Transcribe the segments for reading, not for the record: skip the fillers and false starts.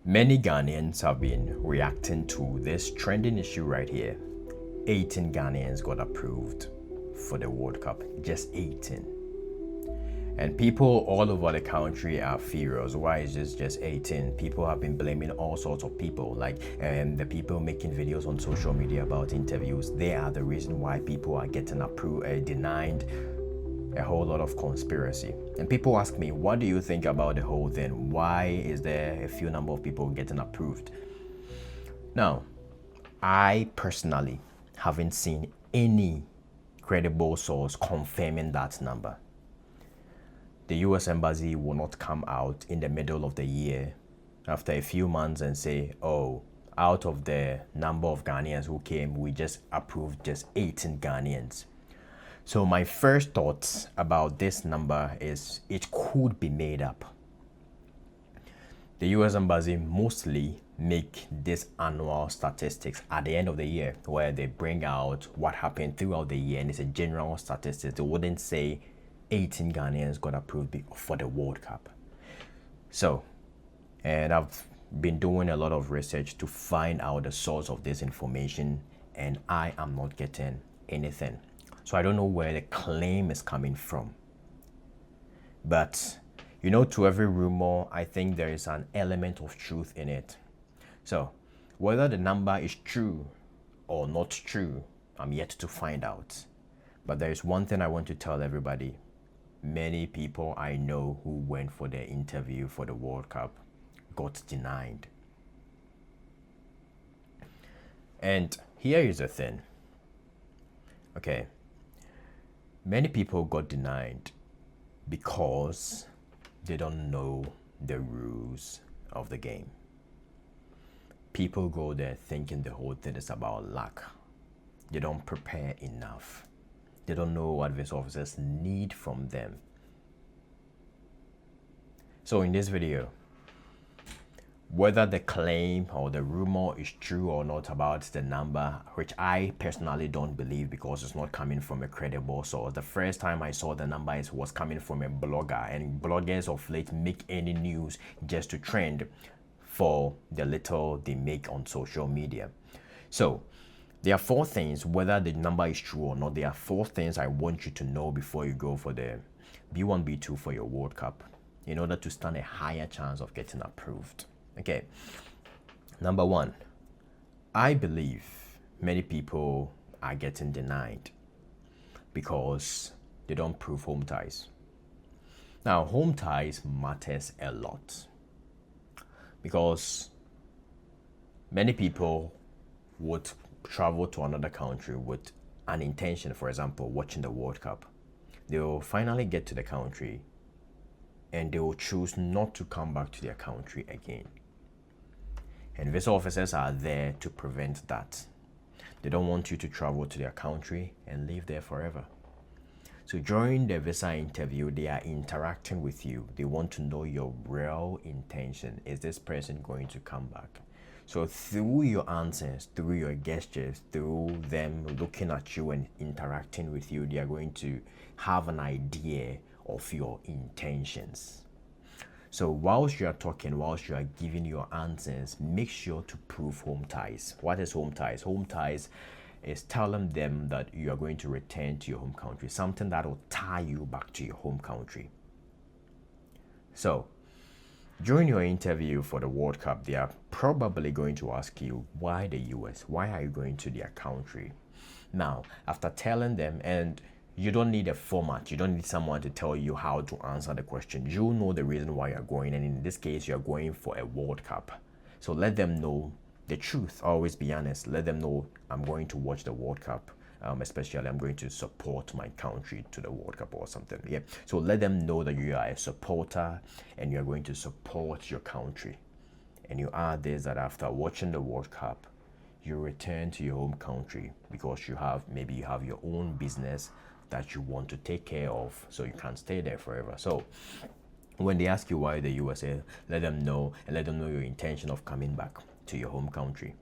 Many Ghanaians have been reacting to this trending issue right here. 18 Ghanaians got approved for the World Cup. Just 18. And people all over the country are furious. Why is this just 18? People have been blaming all sorts of people, like the people making videos on social media about interviews. They are the reason why people are getting approved, denied. A whole lot of conspiracy. And people ask me, what do you think about the whole thing? Why is there a few number of people getting approved? Now, I personally haven't seen any credible source confirming that number. The US Embassy will not come out in the middle of the year after a few months and say, oh, out of the number of Ghanaians who came, we just approved just 18 Ghanaians. So my first thoughts about this number is it could be made up. The US Embassy mostly make this annual statistics at the end of the year where they bring out what happened throughout the year, and it's a general statistics. They wouldn't say 18 Ghanaians got approved for the World Cup. So, and I've been doing a lot of research to find out the source of this information, and I am not getting anything. So I don't know where the claim is coming from. But, you know, to every rumor, I think there is an element of truth in it. So, whether the number is true or not true, I'm yet to find out. But there is one thing I want to tell everybody. Many people I know who went for their interview for the World Cup got denied. And here is the thing. Okay. Many people got denied because they don't know the rules of the game. People go there thinking the whole thing is about luck. They don't prepare enough. They don't know what visa officers need from them. So in this video, whether the claim or the rumor is true or not about the number, which I personally don't believe because it's not coming from a credible source. The first time I saw the number, it was coming from a blogger, and bloggers of late make any news just to trend for the little they make on social media. So there are four things, whether the number is true or not, there are four things I want you to know before you go for the B1, B2 for your World Cup in order to stand a higher chance of getting approved. Okay, number one, I believe many people are getting denied because they don't prove home ties. Now, home ties matters a lot because many people would travel to another country with an intention, for example, watching the World Cup. They will finally get to the country and they will choose not to come back to their country again. And visa officers are there to prevent that. They don't want you to travel to their country and live there forever. So during the visa interview, they are interacting with you. They want to know your real intention. Is this person going to come back? So through your answers, through your gestures, through them looking at you and interacting with you, they are going to have an idea of your intentions. So whilst you are talking, whilst you are giving your answers, make sure to prove home ties. What is home ties? Home ties is telling them that you are going to return to your home country, something that will tie you back to your home country. So during your interview for the World Cup, they are probably going to ask you, why the US? Why are you going to their country? Now, after telling them, and you don't need a format. You don't need someone to tell you how to answer the question. You know the reason why you're going, and in this case, you're going for a World Cup. So let them know the truth. Always be honest. Let them know I'm going to watch the World Cup. Especially I'm going to support my country to the World Cup or something. Yeah. So let them know that you are a supporter and you're going to support your country. And you add this, that after watching the World Cup, you return to your home country because you have your own business that you want to take care of, so you can't stay there forever. So when they ask you why the USA, let them know, and let them know your intention of coming back to your home country.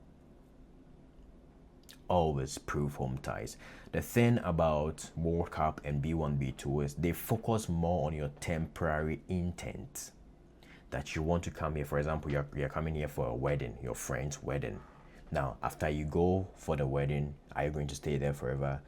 Always prove home ties. The thing about World Cup and B1, B2 is they focus more on your temporary intent that you want to come here. For example, you're coming here for a wedding, your friend's wedding. Now, after you go for the wedding, are you going to stay there forever?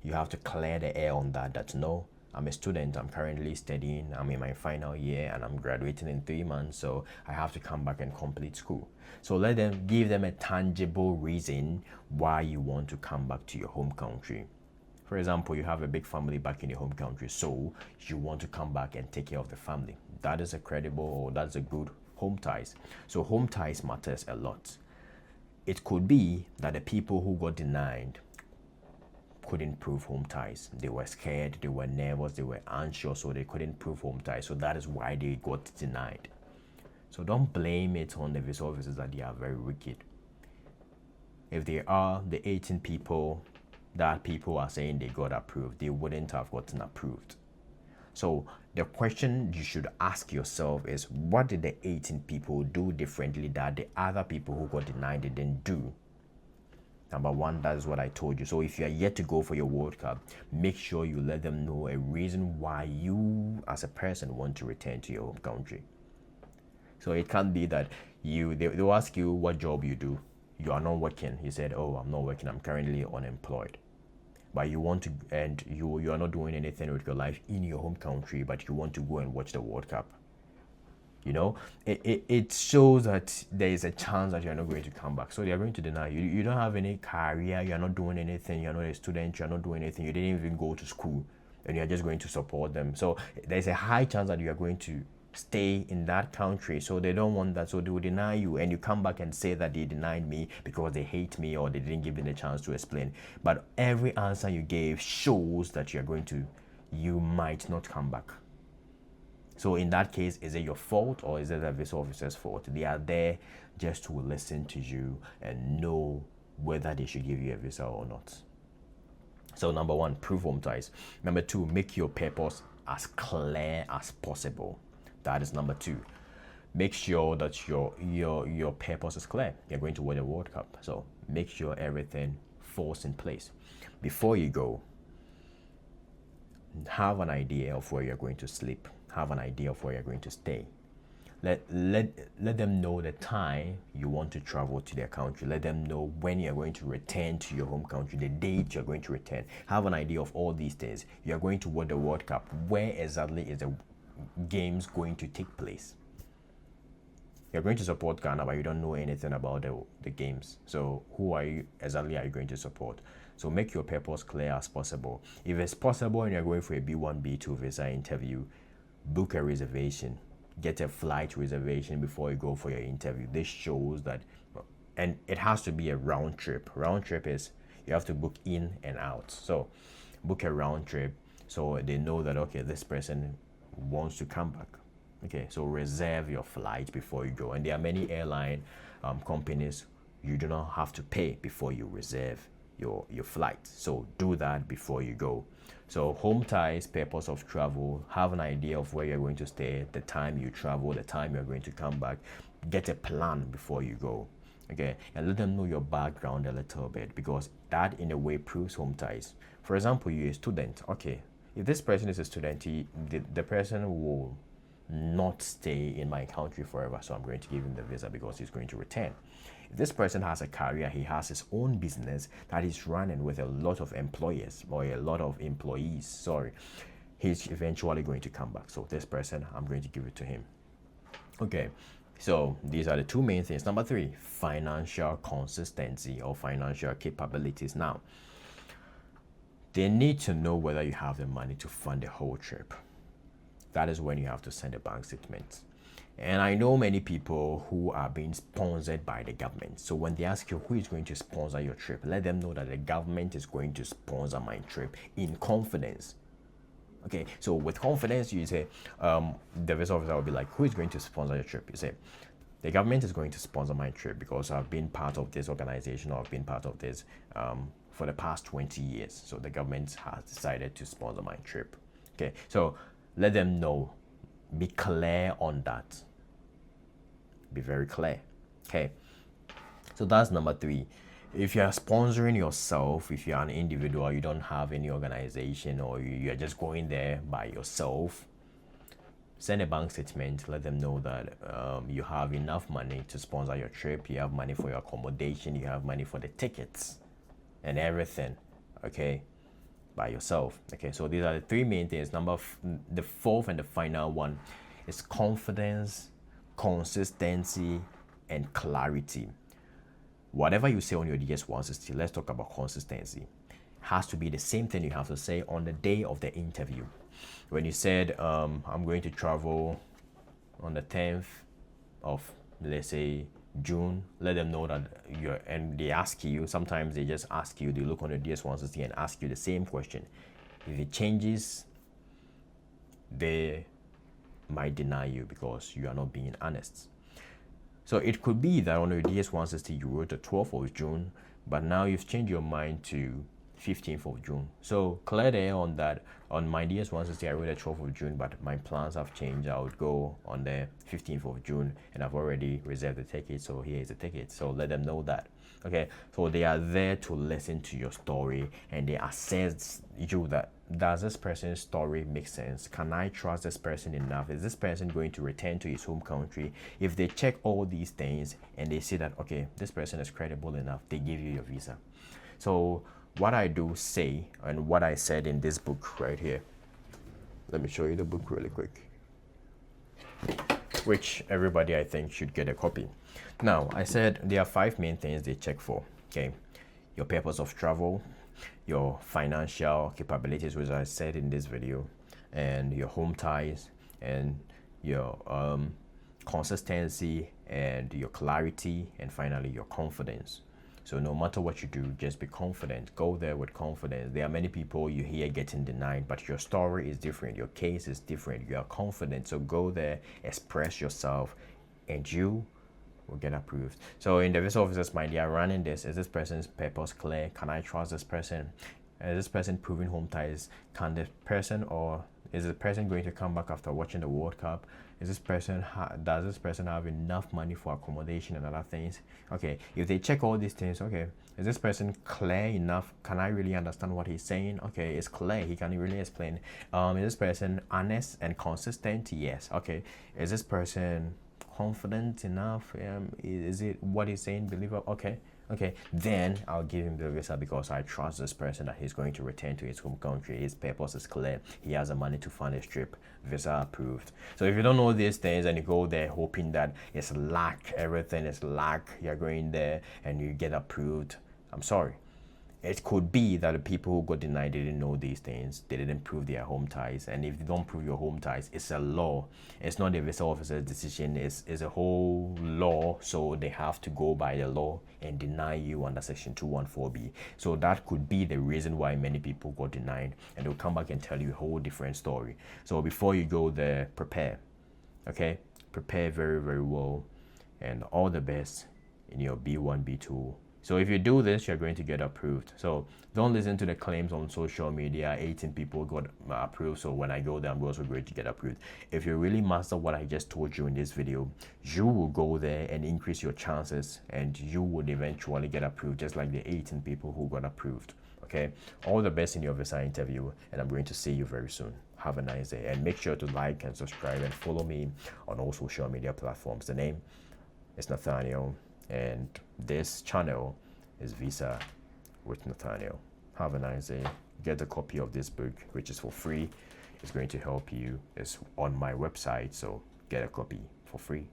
You have to clear the air on that. That no, I'm a student. I'm currently studying. I'm in my final year and I'm graduating in 3 months. So I have to come back and complete school. So give them a tangible reason why you want to come back to your home country. For example, you have a big family back in your home country, so you want to come back and take care of the family. That is a credible, or that's a good home ties. So home ties matters a lot. It could be that the people who got denied couldn't prove home ties. They were scared, they were nervous, they were anxious, so they couldn't prove home ties. So that is why they got denied. So don't blame it on the visa officers that they are very wicked. If they are the 18 people that people are saying they got approved, they wouldn't have gotten approved. So the question you should ask yourself is, what did the 18 people do differently that the other people who got denied didn't do? Number one, that is what I told you. So if you are yet to go for your World Cup, make sure you let them know a reason why you as a person want to return to your home country. So it can't be that they'll ask you what job you do. You are not working. You said, oh, I'm not working. I'm currently unemployed. But you want to, and you are not doing anything with your life in your home country, but you want to go and watch the World Cup. You know, it shows that there is a chance that you're not going to come back. So they are going to deny you. You don't have any career. You're not doing anything. You're not a student. You're not doing anything. You didn't even go to school, and you're just going to support them. So there's a high chance that you are going to stay in that country. So they don't want that. So they will deny you, and you come back and say that they denied me because they hate me or they didn't give me the chance to explain. But every answer you gave shows that you might not come back. So in that case, is it your fault or is it the visa officer's fault? They are there just to listen to you and know whether they should give you a visa or not. So number one, prove home ties. Number two, make your purpose as clear as possible. That is number two. Make sure that your purpose is clear. You're going to win a World Cup. So make sure everything falls in place. Before you go, have an idea of where you're going to sleep. Have an idea of where you're going to stay. Let them know the time you want to travel to their country. Let them know when you're going to return to your home country, the date you're going to return. Have an idea of all these things. You're going to win the World Cup. Where exactly is the games going to take place? You're going to support Ghana, but you don't know anything about the games. So who are you going to support? So make your purpose clear as possible. If it's possible and you're going for a B1, B2 visa interview, book a reservation. Get a flight reservation before you go for your interview. This shows that, and it has to be a round trip. Round trip is you have to book in and out. So book a round trip so they know that, okay, this person wants to come back. Okay, so reserve your flight before you go. And there are many airline companies you do not have to pay before you reserve your flight. So do that before you go. So home ties, purpose of travel, have an idea of where you're going to stay, the time you travel, the time you're going to come back. Get a plan before you go. Okay, and let them know your background a little bit, because that in a way proves home ties. For example, you're a student. Okay, if this person is a student, the person will not stay in my country forever, so I'm going to give him the visa because he's going to return. If this person has a career, he has his own business that is running with a lot of employers or a lot of employees, he's eventually going to come back. So this person, I'm going to give it to him. Okay, so these are the two main things. Number three, financial consistency or financial capabilities. Now, they need to know whether you have the money to fund the whole trip. That is when you have to send a bank statement. And I know many people who are being sponsored by the government. So when they ask you who is going to sponsor your trip, let them know that the government is going to sponsor my trip in confidence. Okay, so with confidence, you say, the visa officer will be like, who is going to sponsor your trip? You say, the government is going to sponsor my trip because I've been part of this organization, or I've been part of this for the past 20 years. So the government has decided to sponsor my trip. Okay, so let them know. Be clear on that. Be very clear. Okay. So that's number three. If you're sponsoring yourself, if you're an individual, you don't have any organization, or you're just going there by yourself, Send a bank statement, let them know that you have enough money to sponsor your trip, you have money for your accommodation, you have money for the tickets and everything, okay, by yourself. Okay, so these are the three main things. The fourth and the final one is confidence, consistency, and clarity. Whatever you say on your DS-160, let's talk about consistency, has to be the same thing you have to say on the day of the interview. When you said, I'm going to travel on the 10th of, let's say, June, let them know that and they ask you, sometimes they just ask you, they look on the DS-160 and ask you the same question. If it changes, they might deny you because you are not being honest. So it could be that on your DS-160 you wrote the 12th of June, but now you've changed your mind to 15th of June. So clear the air on that. On my DS-160 I wrote the 12th of June, but my plans have changed. I would go on the 15th of June and I've already reserved the ticket, so here is the ticket. So let them know that. Okay, so they are there to listen to your story and they assess you, that does this person's story make sense? Can I trust this person enough? Is this person going to return to his home country? If they check all these things and they see that, okay, this person is credible enough, they give you your visa. So what I do say, and what I said in this book right here, let me show you the book really quick, which everybody I think should get a copy. Now, I said there are 5 main things they check for. Okay, your purpose of travel, your financial capabilities, which I said in this video, and your home ties, and your consistency, and your clarity, and finally your confidence. So no matter what you do, just be confident. Go there with confidence. There are many people you hear getting denied, but your story is different. Your case is different. You are confident. So go there, express yourself, and you will get approved. So in the visa officers mind, they are running this. Is this person's purpose clear? Can I trust this person? Is this person proving home ties? Can the person, or is the person going to come back after watching the World Cup? Is this person does this person have enough money for accommodation and other things? Okay, if they check all these things, okay, is this person clear enough? Can I really understand what he's saying? Okay, it's clear, he can really explain. Is this person honest and consistent? Yes. Okay, is this person confident enough? Is it what he's saying believable? Okay, then I'll give him the visa because I trust this person that he's going to return to his home country. His purpose is clear. He has the money to fund his trip. Visa approved. So if you don't know these things and you go there hoping that it's luck, everything is luck, you're going there and you get approved, I'm sorry. It could be that the people who got denied didn't know these things. They didn't prove their home ties. And if they don't prove your home ties, it's a law. It's not the visa officer's decision. It's a whole law. So they have to go by the law and deny you under Section 214B. So that could be the reason why many people got denied. And they'll come back and tell you a whole different story. So before you go there, prepare. Okay? Prepare very, very well. And all the best in your B1, B2. So if you do this, you're going to get approved. So don't listen to the claims on social media. 18 people got approved, so when I go there, I'm also going to get approved. If you really master what I just told you in this video, you will go there and increase your chances, and you would eventually get approved, just like the 18 people who got approved. Okay, all the best in your visa interview, and I'm going to see you very soon. Have a nice day, and make sure to like and subscribe and follow me on all social media platforms. The name is Nathaniel, and this channel is Visa with Nathaniel. Have a nice day. Get a copy of this book, which is for free. It's going to help you. It's on my website, so get a copy for free.